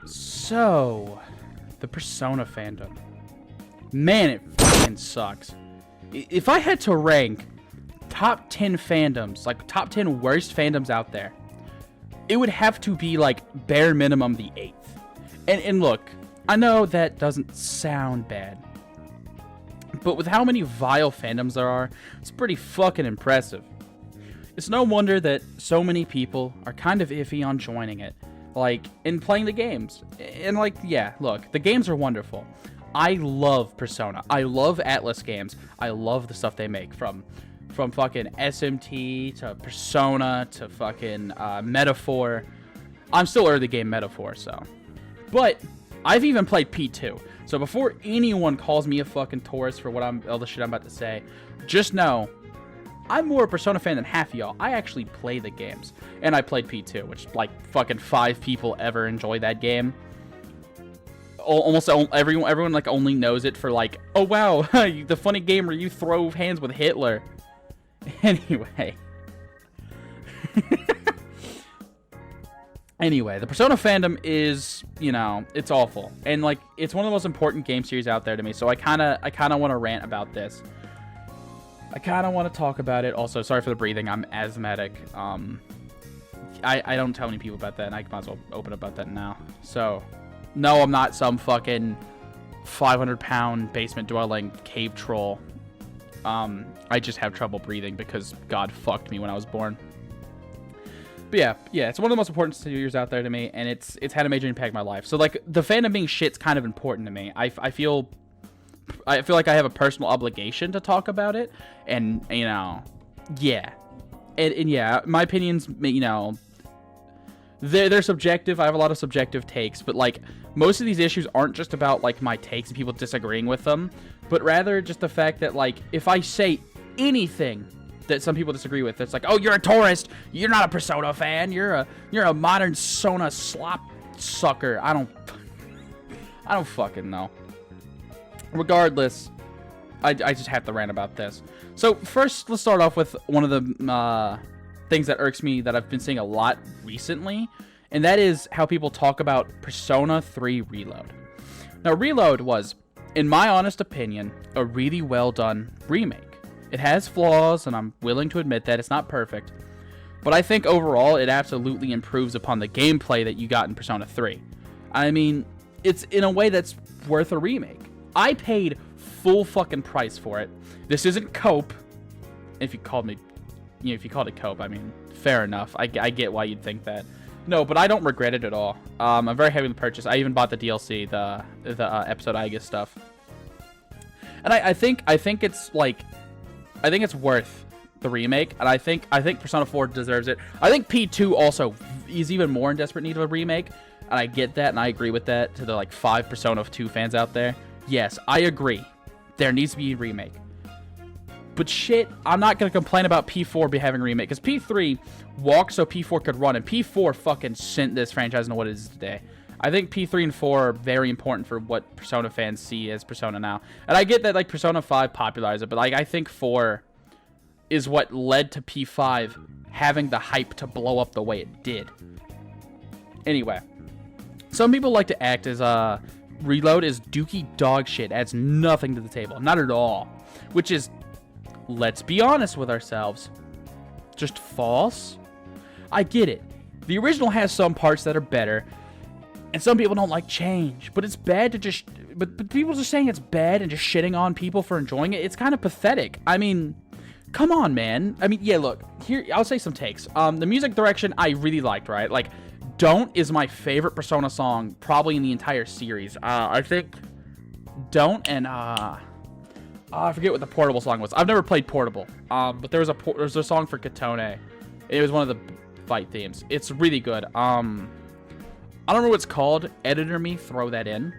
So, the Persona fandom. Man, it fucking sucks. If I had to rank top 10 fandoms, like top 10 worst fandoms out there, it would have to be like bare minimum the 8th. And look, I know that doesn't sound bad, but with how many vile fandoms there are, it's pretty fucking impressive. It's no wonder that so many people are kind of iffy on joining it, like, in playing the games. And, like, yeah, look, the games are wonderful. I love Persona. I love Atlas games. I love the stuff they make, from fucking SMT to Persona to fucking Metaphor. I'm still early game Metaphor, so. But I've even played P2. So before anyone calls me a fucking tourist for all the shit I'm about to say, just know I'm more a Persona fan than half of y'all. I actually play the games. And I played P2, which, like, fucking 5 people ever enjoy that game. Almost everyone like, only knows it for, like, oh, wow, the funny game where you throw hands with Hitler. Anyway. Anyway, the Persona fandom is, you know, it's awful. And, like, it's one of the most important game series out there to me. So I kind of want to rant about this. I kind of want to talk about it. Also, sorry for the breathing. I'm asthmatic. I don't tell any people about that, and I might as well open about that now. So, no, I'm not some fucking 500-pound basement-dwelling cave troll. I just have trouble breathing because God fucked me when I was born. But yeah, it's one of the most important series out there to me, and it's had a major impact on my life. So, like, the fandom being shit's kind of important to me. I feel like I have a personal obligation to talk about it, and, you know, yeah. And yeah, my opinions, you know, they're subjective. I have a lot of subjective takes, but, like, most of these issues aren't just about, like, my takes and people disagreeing with them, but rather just the fact that, like, if I say anything that some people disagree with, it's like, oh, you're a tourist, you're not a Persona fan, you're a modern Sona slop sucker. I don't fucking know. Regardless, I just have to rant about this. So first, let's start off with one of the things that irks me that I've been seeing a lot recently, and that is how people talk about Persona 3 Reload. Now, Reload was, in my honest opinion, a really well done remake. It has flaws, and I'm willing to admit that it's not perfect, but I think overall it absolutely improves upon the gameplay that you got in Persona 3. I mean, it's in a way that's worth a remake. I paid full fucking price for it. This isn't cope. If you called it cope, I mean, fair enough. I get why you'd think that. No, but I don't regret it at all. I'm very happy with the purchase. I even bought the DLC, the episode Aegis stuff. And I think it's like, I think it's worth the remake, and I think Persona 4 deserves it. I think P2 also is even more in desperate need of a remake, and I get that, and I agree with that to the, like, 5 Persona 2 fans out there. Yes, I agree. There needs to be a remake. But shit, I'm not going to complain about P4 having a remake, because P3 walked so P4 could run, and P4 fucking sent this franchise into what it is today. I think P3 and 4 are very important for what Persona fans see as Persona now. And I get that, like, Persona 5 popularized it, but, like, I think 4 is what led to P5 having the hype to blow up the way it did. Anyway, some people like to act as Reload is dookie dog shit, adds nothing to the table. Not at all. Which is, let's be honest with ourselves, just false. I get it. The original has some parts that are better, and some people don't like change, but it's bad to just... But people just saying it's bad and just shitting on people for enjoying it, it's kind of pathetic. I mean, come on, man. I mean, yeah, look, here, I'll say some takes. The music direction I really liked, right? Like, Don't is my favorite Persona song, probably in the entire series. I think Don't and, I forget what the Portable song was. I've never played Portable, but there was a song for Katone. It was one of the fight themes. It's really good. I don't know what it's called. Editor me, throw that in.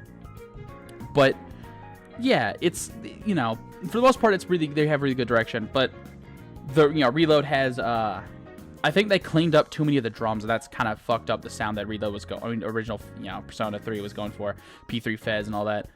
But yeah, it's, you know, for the most part, it's really, they have really good direction. But the, you know, Reload has, I think they cleaned up too many of the drums, and that's kind of fucked up the sound that Reload was going. I mean, original, you know, Persona 3 was going for, P3 Fez and all that.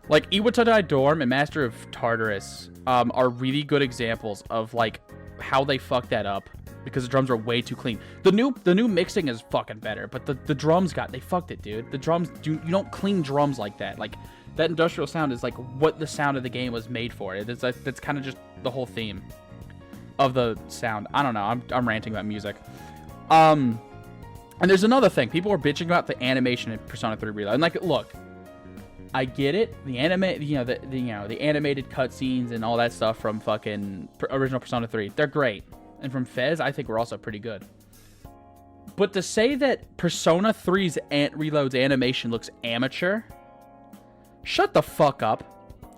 Like Iwatodai Dorm and Master of Tartarus are really good examples of, like, how they fucked that up. because the drums are way too clean. The new mixing is fucking better, but the drums they fucked it, dude. The drums, you don't clean drums like that. Like, that industrial sound is like what the sound of the game was made for. That's kind of just the whole theme of the sound. I don't know. I'm ranting about music. And there's another thing. People are bitching about the animation in Persona 3 Reload. And like, look, I get it. The the animated cutscenes and all that stuff from fucking original Persona 3, they're great. And from Fez, I think we're also pretty good. But to say that Persona 3's Reload's animation looks amateur, shut the fuck up.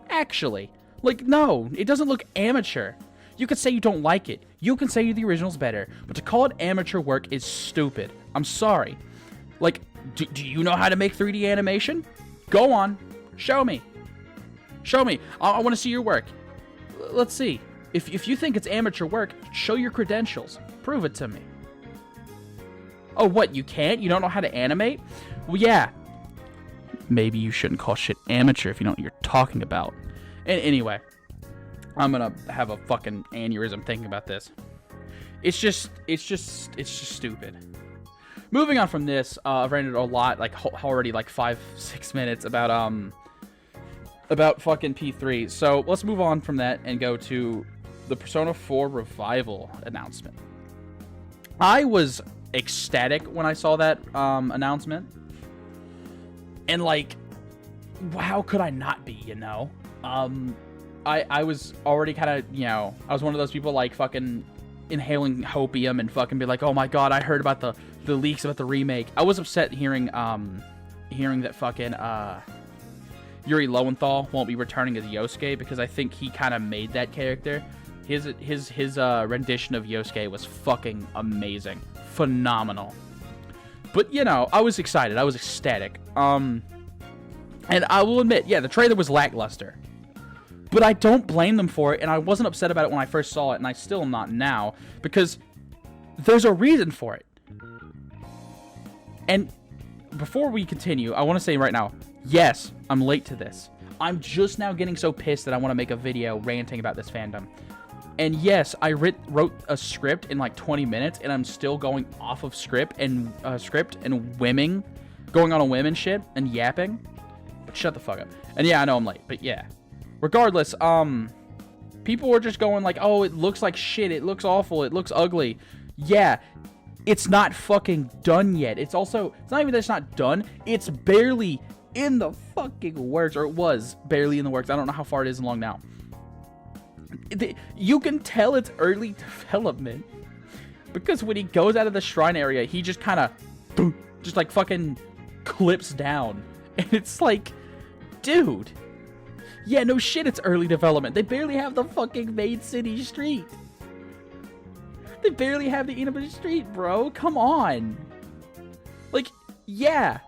Actually, like, no, it doesn't look amateur. You could say you don't like it. You can say the original's better. But to call it amateur work is stupid. I'm sorry. Like, do you know how to make 3D animation? Go on. Show me. Show me. I want to see your work. Let's see. If you think it's amateur work, show your credentials. Prove it to me. Oh, what? You can't? You don't know how to animate? Well, yeah. Maybe you shouldn't call shit amateur if you know what you're talking about. And anyway, I'm gonna have a fucking aneurysm thinking about this. It's just stupid. Moving on from this, I've ranted a lot, like already like 5-6 minutes about fucking P3. So let's move on from that and go to the Persona 4 Revival announcement. I was ecstatic when I saw that announcement. And like, how could I not be, you know? I was already kind of, you know, I was one of those people like fucking inhaling hopium and fucking be like, oh my god, I heard about the leaks about the remake. I was upset hearing that fucking Yuri Lowenthal won't be returning as Yosuke, because I think he kind of made that character. His rendition of Yosuke was fucking amazing. Phenomenal. But, you know, I was excited. I was ecstatic. And I will admit, yeah, the trailer was lackluster. But I don't blame them for it, and I wasn't upset about it when I first saw it, and I still am not now, because there's a reason for it. And before we continue, I want to say right now, yes, I'm late to this. I'm just now getting so pissed that I want to make a video ranting about this fandom. And yes, I wrote a script in like 20 minutes, and I'm still going off of script and whimming, going on a whim and shit, and yapping. But shut the fuck up. And yeah, I know I'm late, but yeah. Regardless, people were just going like, oh, it looks like shit, it looks awful, it looks ugly. Yeah, it's not fucking done yet. It's not even that it's not done, it's barely in the fucking works, or it was barely in the works. I don't know how far it is along now. You can tell it's early development, because when he goes out of the shrine area, he just kind of, just like fucking clips down. And it's like, dude, yeah, no shit, it's early development. They barely have the fucking main city street. They barely have the Inaba street, bro. Come on. Like, yeah,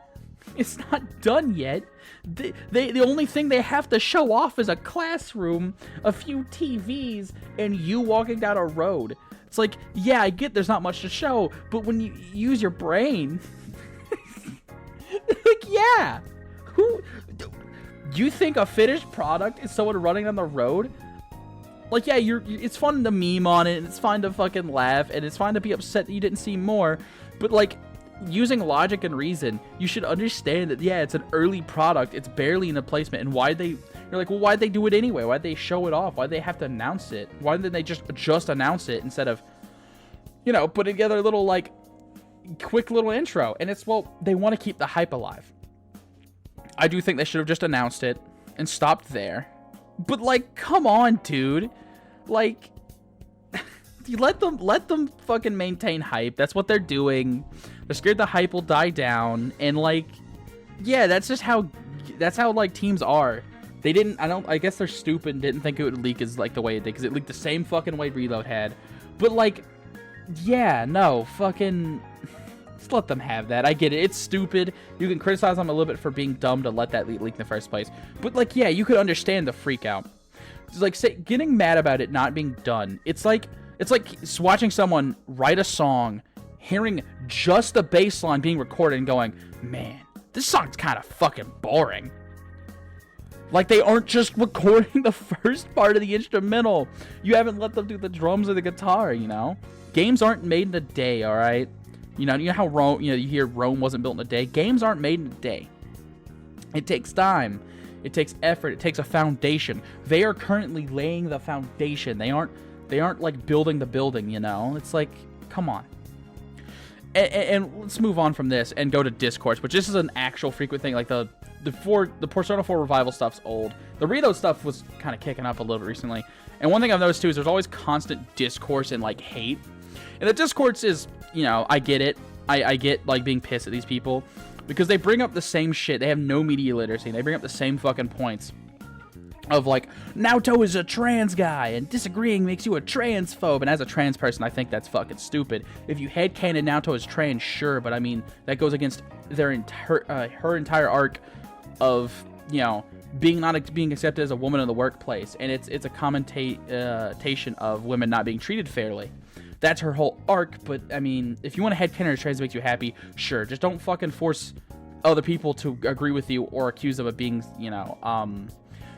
it's not done yet. The only thing they have to show off is a classroom, a few TVs, and you walking down a road. It's like, yeah, I get there's not much to show, but when you use your brain, like, yeah, you think a finished product is someone running on the road? Like, yeah, it's fun to meme on it, and it's fine to fucking laugh, and it's fine to be upset that you didn't see more, but like, using logic and reason, you should understand that, yeah, it's an early product, it's barely in the placement, and you're like, well, why'd they do it anyway? Why'd they show it off? Why'd they have to announce it? Why didn't they just announce it instead of, you know, putting together a little, like, quick little intro? And it's, well, they want to keep the hype alive. I do think they should have just announced it and stopped there. But, like, come on, dude. Like, you let them fucking maintain hype. That's what they're doing. They're scared the hype will die down, and like, yeah, that's how like teams are. I guess they're stupid and didn't think it would leak as like the way it did, because it leaked the same fucking way Reload had. But like, yeah, no, fucking, just let them have that. I get it. It's stupid. You can criticize them a little bit for being dumb to let that leak in the first place. But like, yeah, you could understand the freak out. It's like, getting mad about it not being done. It's like watching someone write a song, hearing just the bass line being recorded and going, man, this song's kind of fucking boring. Like, they aren't just recording the first part of the instrumental. You haven't let them do the drums or the guitar, you know? Games aren't made in a day, all right? You know how Rome, you hear Rome wasn't built in a day? Games aren't made in a day. It takes time. It takes effort. It takes a foundation. They are currently laying the foundation. They aren't like building the building, It's like, come on. And let's move on from this and go to discourse, which this is an actual frequent thing. Like the Persona 4 revival stuff's old. The Rito stuff was kind of kicking up a little bit recently. And one thing I've noticed too is there's always constant discourse and like hate. And the discourse is, I get it. I get like being pissed at these people because they bring up the same shit. They have no media literacy. They bring up the same fucking points of like, Naoto is a trans guy and disagreeing makes you a transphobe. And as a trans person, I think that's fucking stupid. If you headcanon Naoto as trans, sure, but I mean, that goes against her entire arc of, being accepted as a woman in the workplace. And it's a commentation of women not being treated fairly. That's her whole arc, but I mean, if you want to headcanon her trans makes you happy, sure. Just don't fucking force other people to agree with you or accuse them of being,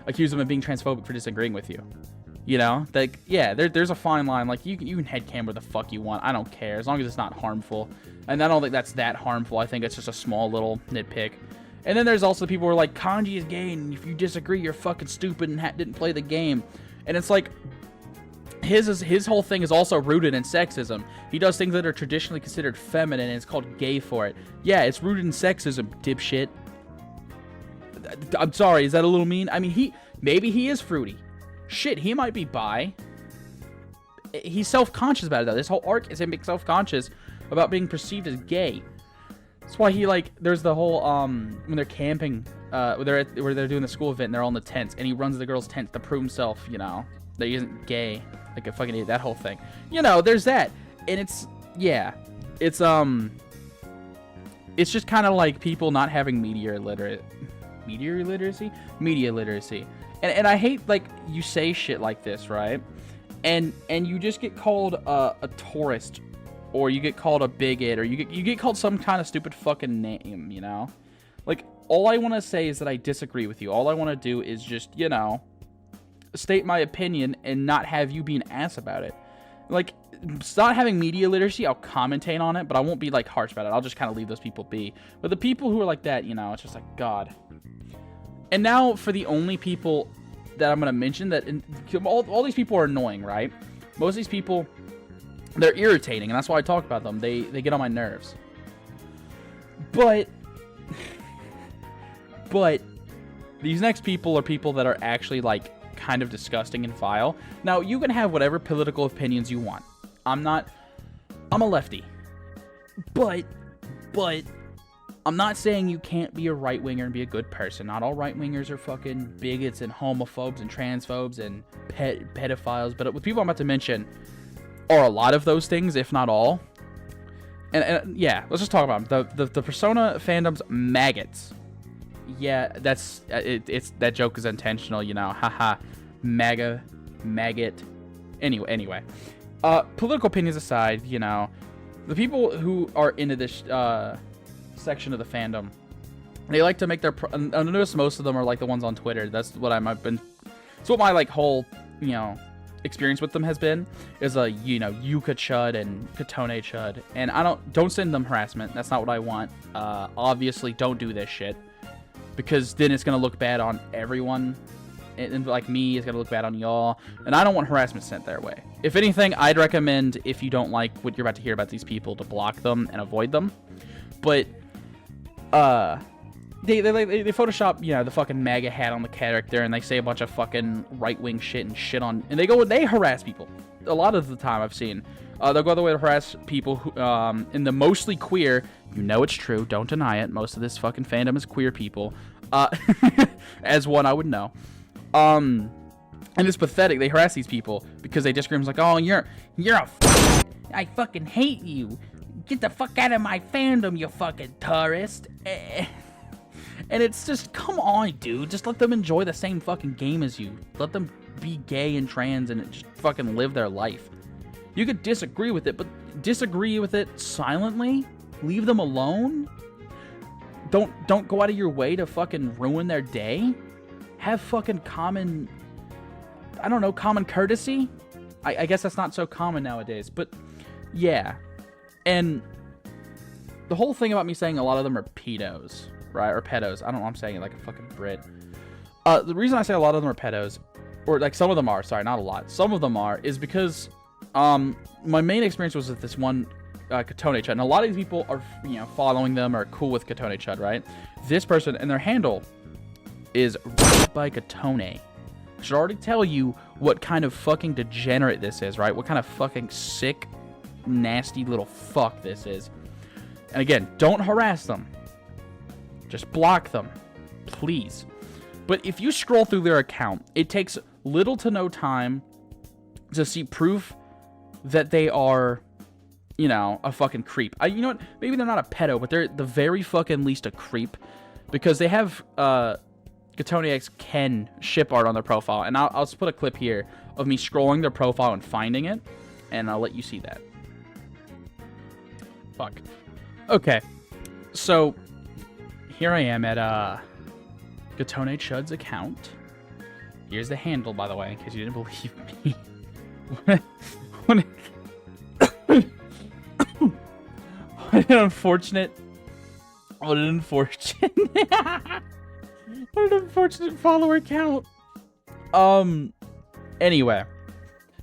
accuse them of being transphobic for disagreeing with you. Like, yeah, there's a fine line. Like, you can headcanon where the fuck you want. I don't care, as long as it's not harmful. And I don't think that's that harmful. I think it's just a small little nitpick. And then there's also the people who are like, Kanji is gay, and if you disagree, you're fucking stupid and didn't play the game. And it's like, his whole thing is also rooted in sexism. He does things that are traditionally considered feminine, and it's called gay for it. Yeah, it's rooted in sexism, dipshit. I'm sorry, is that a little mean? I mean, maybe he is fruity. Shit, he might be bi. He's self-conscious about it, though. This whole arc is him being self-conscious about being perceived as gay. That's why he, like, there's the whole, when they're camping, where they're doing the school event, and they're all in the tents, and he runs the girls' tents to prove himself, that he isn't gay. Like a fucking idiot, that whole thing. There's that. And it's, yeah. It's just kind of like people not having media literacy. And I hate, like, you say shit like this, right? And you just get called a tourist, or you get called a bigot, or you get called some kind of stupid fucking name, Like, all I want to say is that I disagree with you. All I want to do is just, state my opinion and not have you be an ass about it. Like, not having media literacy, I'll commentate on it, but I won't be, like, harsh about it. I'll just kind of leave those people be. But the people who are like that, it's just like, God. And now for the only people that I'm going to mention that, all these people are annoying, right? Most of these people, they're irritating, and that's why I talk about them. They get on my nerves. But these next people are people that are actually, like, kind of disgusting and vile. Now, you can have whatever political opinions you want. I'm a lefty. But I'm not saying you can't be a right-winger and be a good person. Not all right-wingers are fucking bigots and homophobes and transphobes and pedophiles. But the people I'm about to mention are a lot of those things, if not all. And yeah, let's just talk about them. The Persona fandom's maggots. Yeah, that's it's that joke is intentional, haha, maggot. Anyway, political opinions aside, the people who are into this section of the fandom, they like to make their. I notice most of them are like the ones on Twitter. That's what it's what my like whole experience with them has been. Is Yuka Chud and Katone Chud, and don't send them harassment. That's not what I want. Obviously, don't do this shit. Because then it's going to look bad on everyone. And like me, it's going to look bad on y'all. And I don't want harassment sent their way. If anything, I'd recommend, if you don't like what you're about to hear about these people, to block them and avoid them. But, they Photoshop, the fucking MAGA hat on the character, and they say a bunch of fucking right-wing shit and they harass people. A lot of the time I've seen. They'll go the way to harass people who, in the mostly queer. It's true. Don't deny it. Most of this fucking fandom is queer people. As one I would know. And it's pathetic. They harass these people because they just scream like, "Oh, you're I fucking hate you. Get the fuck out of my fandom, you fucking tourist." And it's just, come on, dude. Just let them enjoy the same fucking game as you. Let them be gay and trans and just fucking live their life. You could disagree with it, but disagree with it silently. Leave them alone. Don't go out of your way to fucking ruin their day. Have fucking common courtesy. I guess that's not so common nowadays, but Yeah. And the whole thing about me saying a lot of them are pedos, right? Or pedos. I don't know. I'm saying it like a fucking Brit. The reason I say a lot of them are pedos, or like some of them are, sorry, not a lot. Some of them are, is because my main experience was with this one Katone Chud. And a lot of these people are, following them or cool with Katone Chud, right? This person, and their handle is by Katone. I should already tell you what kind of fucking degenerate this is, right? What kind of fucking sick, nasty little fuck this is. And again, don't harass them. Just block them, please. But if you scroll through their account, it takes little to no time to see proof that they are, a fucking creep. You know what? Maybe they're not a pedo, but they're the very fucking least a creep. Because they have Katone X Ken ship art on their profile. And I'll just put a clip here of me scrolling their profile and finding it. And I'll let you see that. Fuck. Okay. So, here I am at Katone Chud's account. Here's the handle, by the way, in case you didn't believe me. What an unfortunate follower count. Anyway,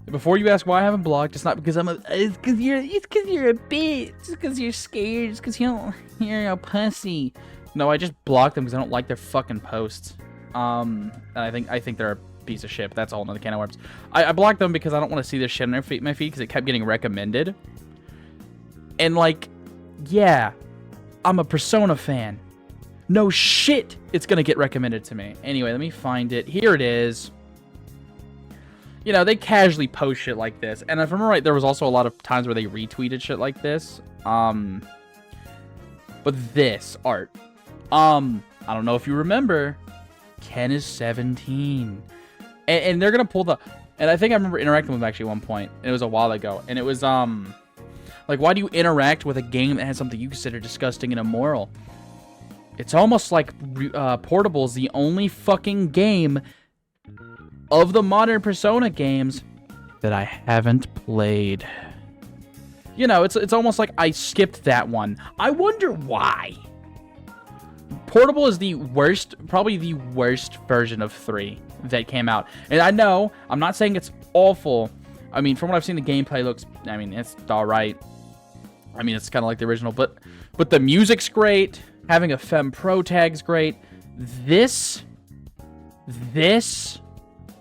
before you ask why I haven't blocked, it's not because it's because you're a bitch. It's because you're scared. It's because you're a pussy. No, I just blocked them because I don't like their fucking posts. And I think they're a piece of shit. But that's all another can of worms. I blocked them because I don't want to see their shit on my feed because it kept getting recommended. And like, yeah, I'm a Persona fan. No shit, it's gonna get recommended to me. Anyway, let me find it. Here it is. They casually post shit like this. And if I remember right, there was also a lot of times where they retweeted shit like this. But this art. I don't know if you remember, Ken is 17. And they're gonna pull the... And I think I remember interacting with him actually at one point. And it was a while ago. And it was, like, why do you interact with a game that has something you consider disgusting and immoral? It's almost like Portable is the only fucking game of the modern Persona games that I haven't played. It's almost like I skipped that one. I wonder why. Portable is the worst, probably the worst version of 3 that came out. And I know, I'm not saying it's awful. I mean, from what I've seen, the gameplay looks, it's alright. It's kind of like the original, but the music's great. Having a Femme Pro tag's great. This,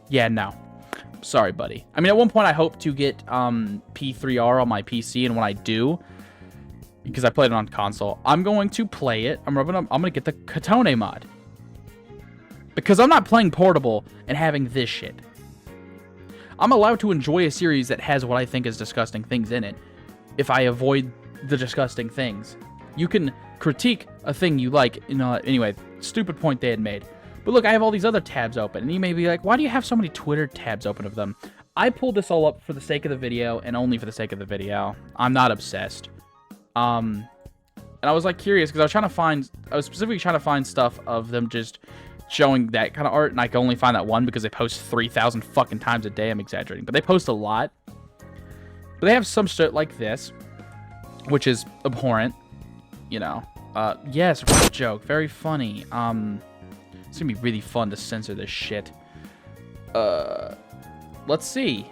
yeah, no. Sorry, buddy. At one point I hope to get P3R on my PC, and when I do, because I played it on console, I'm going to play it. I'm gonna get the Katone mod. Because I'm not playing Portable and having this shit. I'm allowed to enjoy a series that has what I think is disgusting things in it if I avoid the disgusting things. You can critique a thing you like, anyway, stupid point they had made. But look, I have all these other tabs open, and you may be like, why do you have so many Twitter tabs open of them? I pulled this all up for the sake of the video, and only for the sake of the video. I'm not obsessed. And I was like curious, because I was specifically trying to find stuff of them just showing that kind of art, and I can only find that one because they post 3,000 fucking times a day. I'm exaggerating, but they post a lot. But they have some shit like this, which is abhorrent, yes, joke, very funny. It's gonna be really fun to censor this shit. Let's see.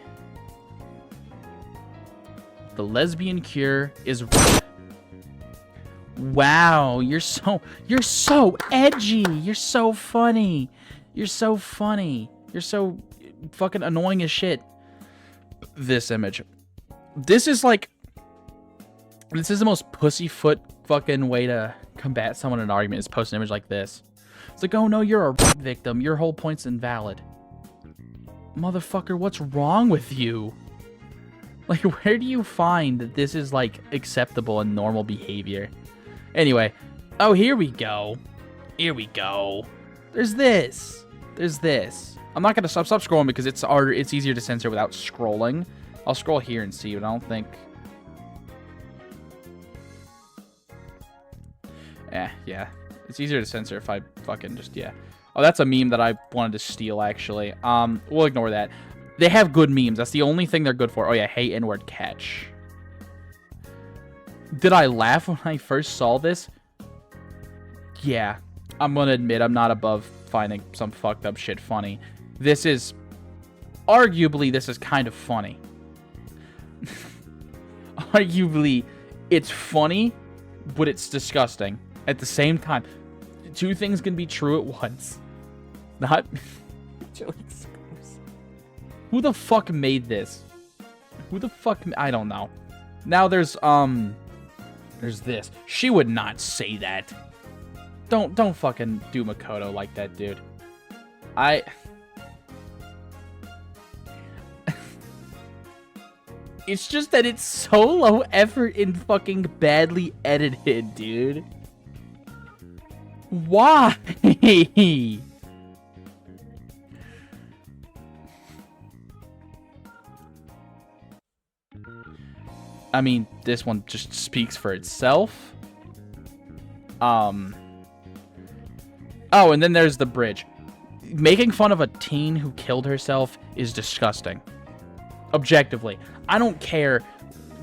The lesbian cure is... Wow, you're so edgy. You're so funny. You're so fucking annoying as shit. This image. This is the most pussyfoot fucking way to combat someone in an argument, is post an image like this. It's like, oh no, you're a victim. Your whole point's invalid. Motherfucker, what's wrong with you? Like, where do you find that this is, like, acceptable and normal behavior? Anyway. Oh, here we go. There's this. I'm not gonna stop scrolling because it's easier to censor without scrolling. I'll scroll here and see, but I don't think... yeah. It's easier to censor if I fucking just, yeah. Oh, that's a meme that I wanted to steal, actually. We'll ignore that. They have good memes. That's the only thing they're good for. Oh, yeah. Hey, N-word catch. Did I laugh when I first saw this? Yeah. I'm gonna admit I'm not above finding some fucked up shit funny. This is... Arguably, this is kind of funny. Arguably, it's funny, but it's disgusting at the same time. Two things can be true at once. Not... Who the fuck made this? Who the fuck... I don't know. Now there's this. She would not say that. Don't fucking do Makoto like that, dude. It's just that it's so low effort and fucking badly edited, dude. Why? I mean, this one just speaks for itself. Oh, and then there's the bridge. Making fun of a teen who killed herself is disgusting. Objectively. I don't care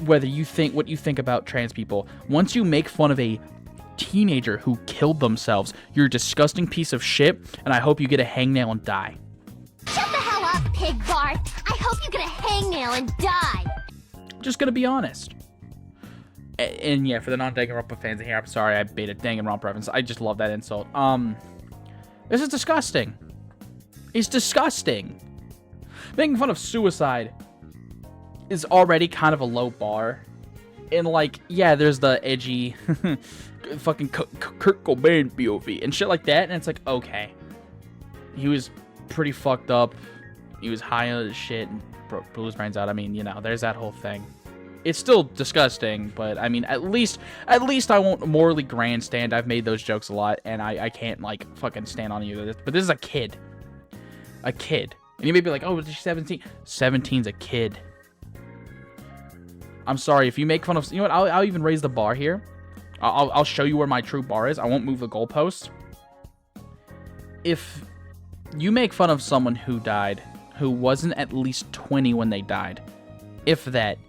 whether you think what you think about trans people. Once you make fun of a teenager who killed themselves, you're a disgusting piece of shit, and I hope you get a hangnail and die. Shut the hell up, pig Bart! I hope you get a hangnail and die! Just gonna be honest. And yeah, for the non-Danganronpa fans in here, I'm sorry I made a Danganronpa reference. I just love that insult. This is disgusting. It's disgusting. Making fun of suicide is already kind of a low bar. And like, yeah, there's the edgy fucking Kurt Cobain POV and shit like that. And it's like, okay. He was pretty fucked up. He was high on his shit and blew his brains out. I mean, you know, there's that whole thing. It's still disgusting, but I mean, at least I won't morally grandstand. I've made those jokes a lot, and I can't like fucking stand on either. But this is a kid. A kid. And you may be like, oh, she's 17. 17's a kid. I'm sorry, if you make fun of... You know what, I'll even raise the bar here. I'll show you where my true bar is. I won't move the goalpost. If you make fun of someone who died, who wasn't at least 20 when they died, if that,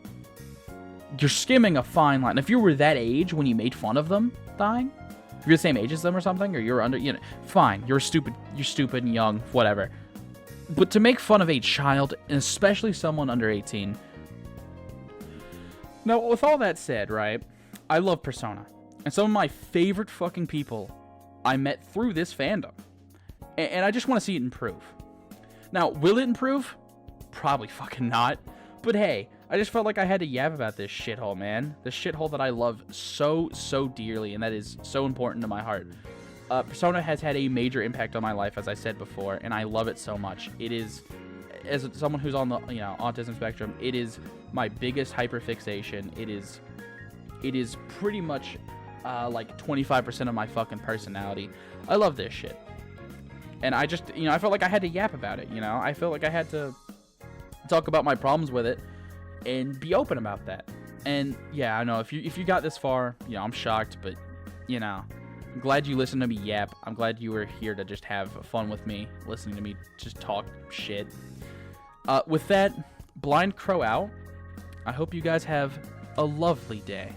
you're skimming a fine line. If you were that age when you made fun of them dying, if you're the same age as them or something, or you're under, you know, fine, you're stupid and young, whatever. But to make fun of a child, and especially someone under 18... Now, with all that said, right, I love Persona. And some of my favorite fucking people I met through this fandom. And I just want to see it improve. Now, will it improve? Probably fucking not. But hey, I just felt like I had to yap about this shithole, man. This shithole that I love so dearly, and that is so important to my heart. Persona has had a major impact on my life, as I said before, and I love it so much. It is, as someone who's on the autism spectrum, it is my biggest hyperfixation. It is pretty much like 25% of my fucking personality. I love this shit. And I just, I felt like I had to yap about it, I felt like I had to talk about my problems with it and be open about that. And yeah, I know if you got this far, I'm shocked, but I'm glad you listened to me yap. I'm glad you were here to just have fun with me, listening to me just talk shit. With that, Blind Crow out. I hope you guys have a lovely day.